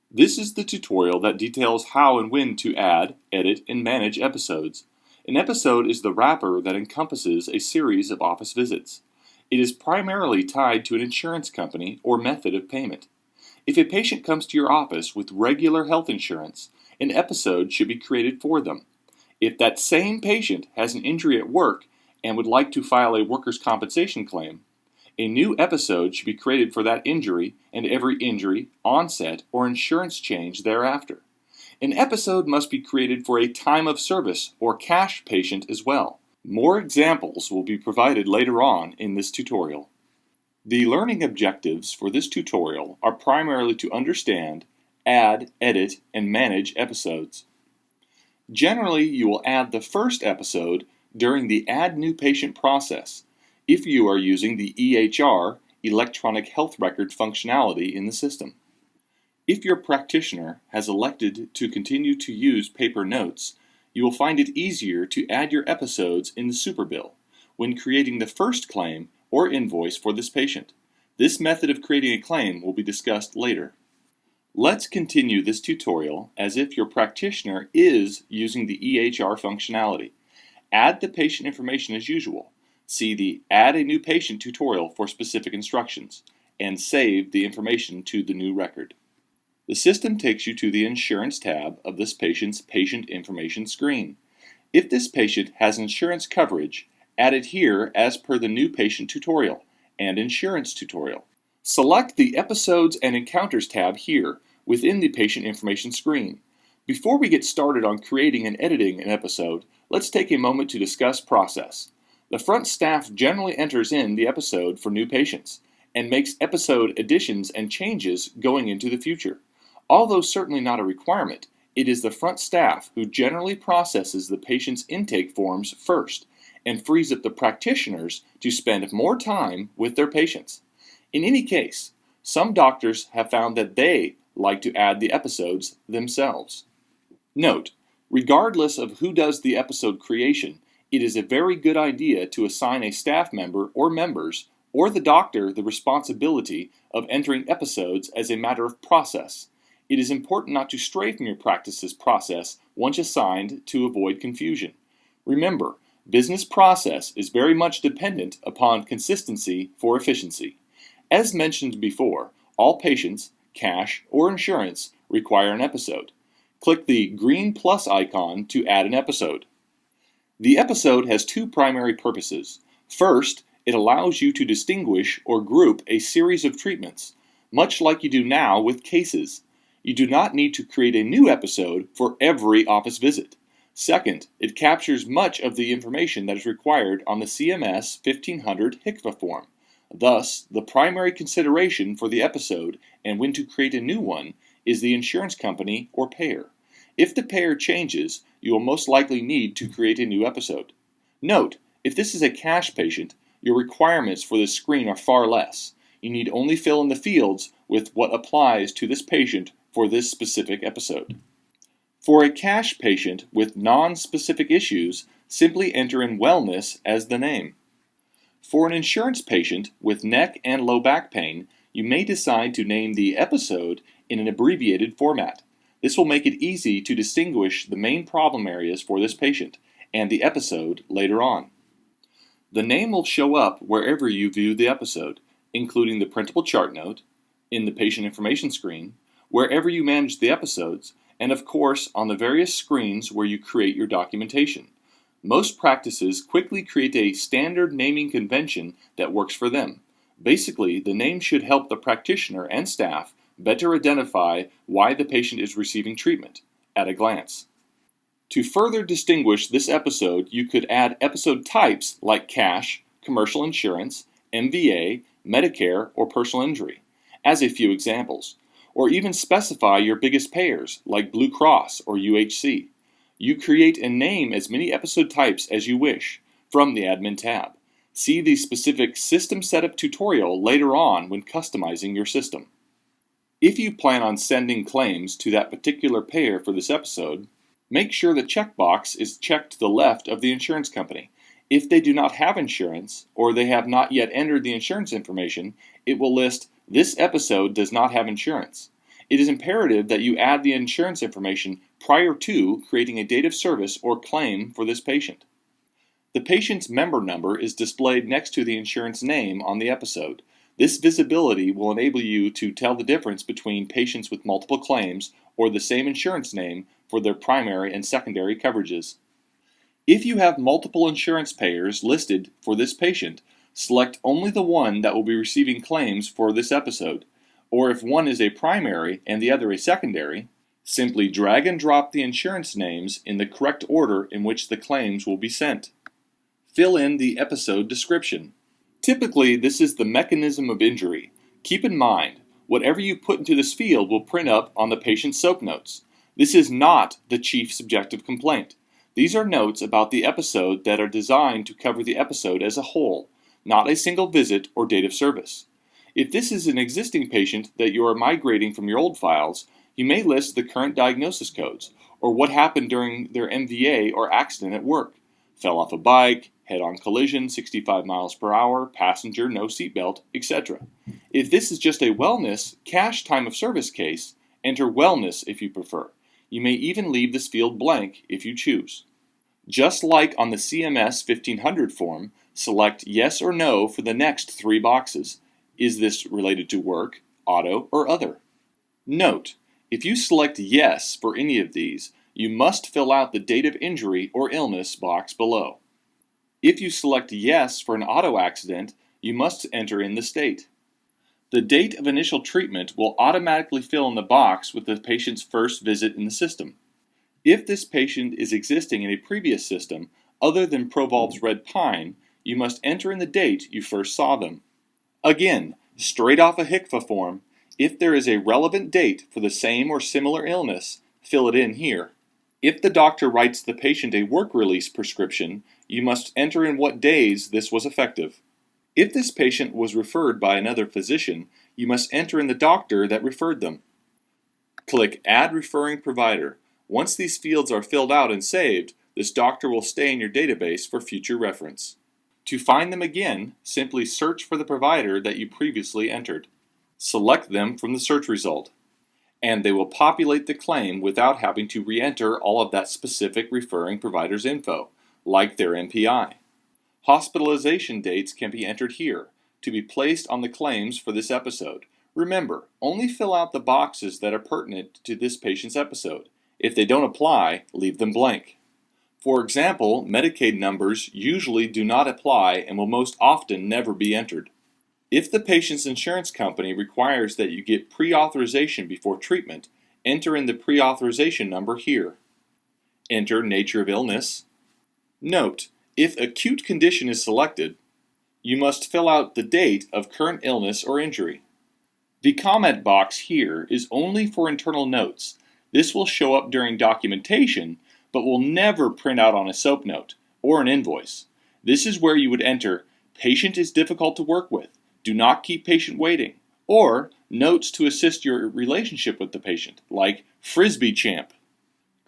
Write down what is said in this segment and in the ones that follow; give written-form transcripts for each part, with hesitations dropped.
This is the tutorial that details how and when to add, edit, and manage episodes. An episode is the wrapper that encompasses a series of office visits. It is primarily tied to an insurance company or method of payment. If a patient comes to your office with regular health insurance, an episode should be created for them. If that same patient has an injury at work and would like to file a workers' compensation claim, a new episode should be created for that injury and every injury, onset, or insurance change thereafter. An episode must be created for a time of service or cash patient as well. More examples will be provided later on in this tutorial. The learning objectives for this tutorial are primarily to understand, add, edit, and manage episodes. Generally, you will add the first episode during the Add New Patient process, if you are using the EHR, Electronic Health Record functionality in the system. If your practitioner has elected to continue to use paper notes, you will find it easier to add your episodes in the Superbill when creating the first claim or invoice for this patient. This method of creating a claim will be discussed later. Let's continue this tutorial as if your practitioner is using the EHR functionality. Add the patient information as usual. See the Add a New Patient tutorial for specific instructions, and save the information to the new record. The system takes you to the Insurance tab of this patient's patient information screen. If this patient has insurance coverage, add it here as per the New Patient tutorial and Insurance tutorial. Select the Episodes and Encounters tab here within the patient information screen. Before we get started on creating and editing an episode, let's take a moment to discuss process. The front staff generally enters in the episode for new patients and makes episode additions and changes going into the future. Although certainly not a requirement, it is the front staff who generally processes the patient's intake forms first and frees up the practitioners to spend more time with their patients. In any case, some doctors have found that they like to add the episodes themselves. Note, regardless of who does the episode creation, it is a very good idea to assign a staff member or members or the doctor the responsibility of entering episodes as a matter of process. It is important not to stray from your practice's process once assigned to avoid confusion. Remember, business process is very much dependent upon consistency for efficiency. As mentioned before, all patients, cash, or insurance require an episode. Click the green plus icon to add an episode. The episode has two primary purposes. First, it allows you to distinguish or group a series of treatments, much like you do now with cases. You do not need to create a new episode for every office visit. Second, it captures much of the information that is required on the CMS 1500 HCFA form. Thus, the primary consideration for the episode and when to create a new one is the insurance company or payer. If the payer changes, you will most likely need to create a new episode. Note, if this is a cash patient, your requirements for this screen are far less. You need only fill in the fields with what applies to this patient for this specific episode. For a cash patient with non-specific issues, simply enter in wellness as the name. For an insurance patient with neck and low back pain, you may decide to name the episode in an abbreviated format. This will make it easy to distinguish the main problem areas for this patient and the episode later on. The name will show up wherever you view the episode, including the printable chart note, in the patient information screen, wherever you manage the episodes, and of course on the various screens where you create your documentation. Most practices quickly create a standard naming convention that works for them. Basically, the name should help the practitioner and staff better identify why the patient is receiving treatment at a glance. To further distinguish this episode, you could add episode types like cash, commercial insurance, MVA, Medicare, or personal injury, as a few examples, or even specify your biggest payers like Blue Cross or UHC. You create and name as many episode types as you wish from the Admin tab. See the specific System Setup tutorial later on when customizing your system. If you plan on sending claims to that particular payer for this episode, make sure the checkbox is checked to the left of the insurance company. If they do not have insurance, or they have not yet entered the insurance information, it will list, "This episode does not have insurance." It is imperative that you add the insurance information prior to creating a date of service or claim for this patient. The patient's member number is displayed next to the insurance name on the episode. This visibility will enable you to tell the difference between patients with multiple claims or the same insurance name for their primary and secondary coverages. If you have multiple insurance payers listed for this patient, select only the one that will be receiving claims for this episode, or if one is a primary and the other a secondary, simply drag and drop the insurance names in the correct order in which the claims will be sent. Fill in the episode description. Typically, this is the mechanism of injury. Keep in mind, whatever you put into this field will print up on the patient's SOAP notes. This is not the chief subjective complaint. These are notes about the episode that are designed to cover the episode as a whole, not a single visit or date of service. If this is an existing patient that you are migrating from your old files, you may list the current diagnosis codes, or what happened during their MVA or accident at work. Fell off a bike, head-on collision, 65 miles per hour, passenger, no seatbelt, etc. If this is just a wellness, cash time of service case, enter wellness if you prefer. You may even leave this field blank if you choose. Just like on the CMS 1500 form, select yes or no for the next 3 boxes. Is this related to work, auto, or other? Note, if you select yes for any of these, you must fill out the date of injury or illness box below. If you select yes for an auto accident, you must enter in the state. The date of initial treatment will automatically fill in the box with the patient's first visit in the system. If this patient is existing in a previous system other than Provolve's Red Pine, you must enter in the date you first saw them. Again, straight off a HCFA form, if there is a relevant date for the same or similar illness, fill it in here. If the doctor writes the patient a work release prescription, you must enter in what days this was effective. If this patient was referred by another physician, you must enter in the doctor that referred them. Click Add Referring Provider. Once these fields are filled out and saved, this doctor will stay in your database for future reference. To find them again, simply search for the provider that you previously entered. Select them from the search result, and they will populate the claim without having to re-enter all of that specific referring provider's info, like their MPI. Hospitalization dates can be entered here, to be placed on the claims for this episode. Remember, only fill out the boxes that are pertinent to this patient's episode. If they don't apply, leave them blank. For example, Medicaid numbers usually do not apply and will most often never be entered. If the patient's insurance company requires that you get pre-authorization before treatment, enter in the pre-authorization number here. Enter nature of illness. Note, if acute condition is selected, you must fill out the date of current illness or injury. The comment box here is only for internal notes. This will show up during documentation, but will never print out on a SOAP note or an invoice. This is where you would enter, patient is difficult to work with, do not keep patient waiting, or notes to assist your relationship with the patient, like Frisbee Champ.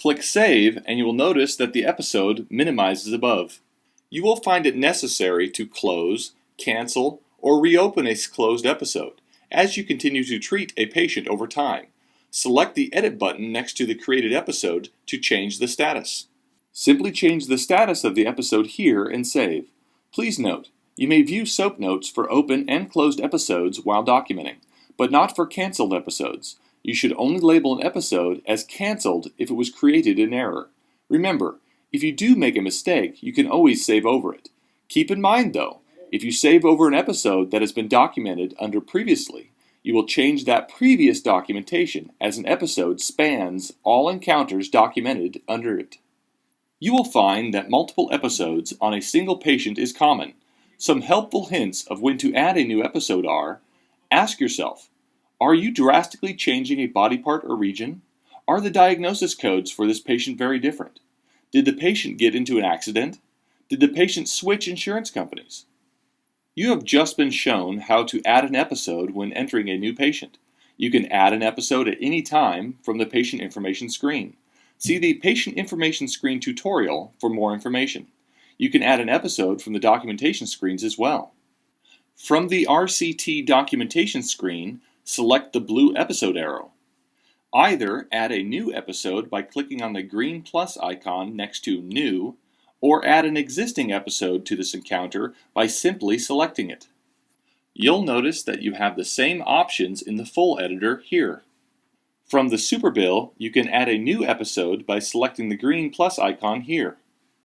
Click Save and you will notice that the episode minimizes above. You will find it necessary to close, cancel, or reopen a closed episode as you continue to treat a patient over time. Select the Edit button next to the created episode to change the status. Simply change the status of the episode here and save. Please note, you may view SOAP notes for open and closed episodes while documenting, but not for canceled episodes. You should only label an episode as canceled if it was created in error. Remember, if you do make a mistake, you can always save over it. Keep in mind though, if you save over an episode that has been documented under previously, you will change that previous documentation as an episode spans all encounters documented under it. You will find that multiple episodes on a single patient is common. Some helpful hints of when to add a new episode are, ask yourself, are you drastically changing a body part or region? Are the diagnosis codes for this patient very different? Did the patient get into an accident? Did the patient switch insurance companies? You have just been shown how to add an episode when entering a new patient. You can add an episode at any time from the patient information screen. See the patient information screen tutorial for more information. You can add an episode from the documentation screens as well. From the RCT documentation screen, select the blue episode arrow. Either add a new episode by clicking on the green plus icon next to New, or add an existing episode to this encounter by simply selecting it. You'll notice that you have the same options in the full editor here. From the Superbill, you can add a new episode by selecting the green plus icon here.